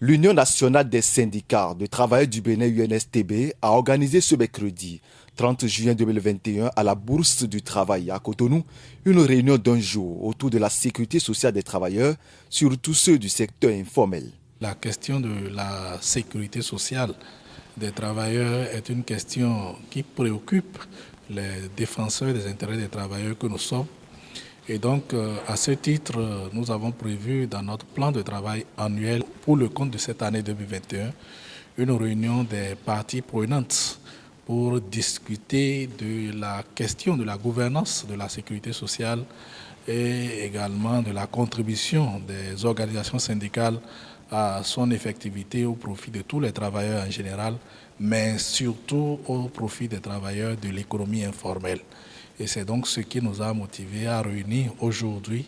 L'Union nationale des syndicats de travailleurs du Bénin UNSTB a organisé ce mercredi 30 juin 2021 à la Bourse du Travail à Cotonou une réunion d'un jour autour de la sécurité sociale des travailleurs, surtout ceux du secteur informel. La question de la sécurité sociale des travailleurs est une question qui préoccupe les défenseurs des intérêts des travailleurs que nous sommes. Et donc, à ce titre, nous avons prévu dans notre plan de travail annuel pour le compte de cette année 2021 une réunion des parties prenantes pour discuter de la question de la gouvernance de la sécurité sociale et également de la contribution des organisations syndicales à son effectivité au profit de tous les travailleurs en général, mais surtout au profit des travailleurs de l'économie informelle. Et c'est donc ce qui nous a motivés à réunir aujourd'hui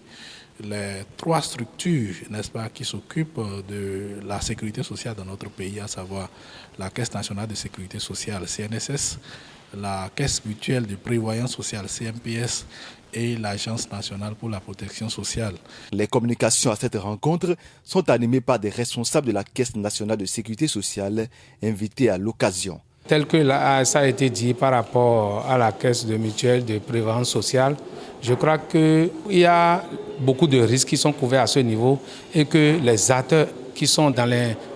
les trois structures, n'est-ce pas, qui s'occupent de la sécurité sociale dans notre pays, à savoir la Caisse nationale de sécurité sociale, CNSS, la Caisse mutuelle de prévoyance sociale, CMPS, et l'Agence nationale pour la protection sociale. Les communications à cette rencontre sont animées par des responsables de la Caisse nationale de sécurité sociale invités à l'occasion. Tel que ça a été dit par rapport à la Caisse de mutuelle de prévoyance sociale, je crois qu'il y a beaucoup de risques qui sont couverts à ce niveau et que les acteurs qui sont dans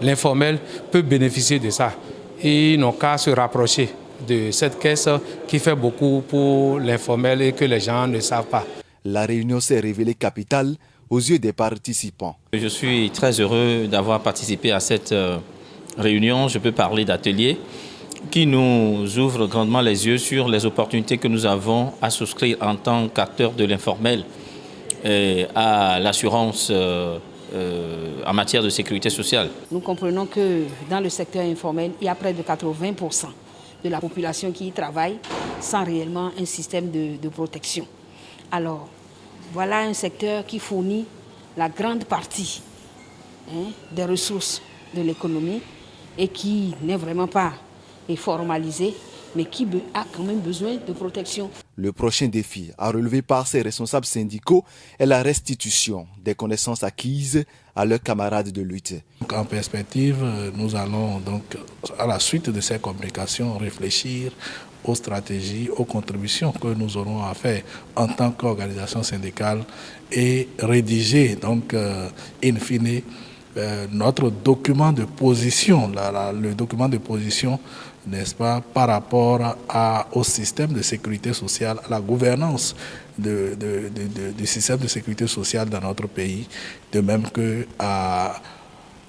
l'informel peuvent bénéficier de ça. Et ils n'ont qu'à se rapprocher de cette caisse qui fait beaucoup pour l'informel et que les gens ne savent pas. La réunion s'est révélée capitale aux yeux des participants. Je suis très heureux d'avoir participé à cette réunion. Je peux parler d'atelier qui nous ouvre grandement les yeux sur les opportunités que nous avons à souscrire en tant qu'acteurs de l'informel à l'assurance en matière de sécurité sociale. Nous comprenons que dans le secteur informel, il y a près de 80% de la population qui y travaille sans réellement un système de protection. Alors, voilà un secteur qui fournit la grande partie des ressources de l'économie et qui n'est vraiment pas formalisé, mais qui a quand même besoin de protection. Le prochain défi à relever par ces responsables syndicaux est la restitution des connaissances acquises à leurs camarades de lutte. En perspective, nous allons donc, à la suite de ces communications, réfléchir aux stratégies, aux contributions que nous aurons à faire en tant qu'organisation syndicale et rédiger donc, in fine, notre document de position, le document de position, n'est-ce pas, par rapport au système de sécurité sociale, à la gouvernance du système de sécurité sociale dans notre pays, de même que à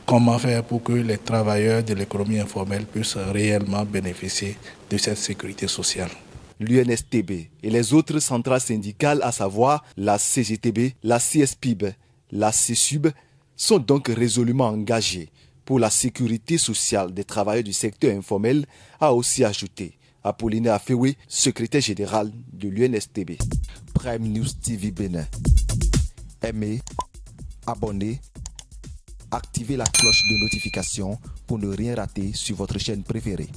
comment faire pour que les travailleurs de l'économie informelle puissent réellement bénéficier de cette sécurité sociale. L'UNSTB et les autres centrales syndicales, à savoir la CGTB, la CSPIB, la CSUB, sont donc résolument engagés pour la sécurité sociale des travailleurs du secteur informel, a aussi ajouté Apollinaire Afewe, secrétaire général de l'UNSTB. Prime News TV Bénin. Aimez, abonnez, activez la cloche de notification pour ne rien rater sur votre chaîne préférée.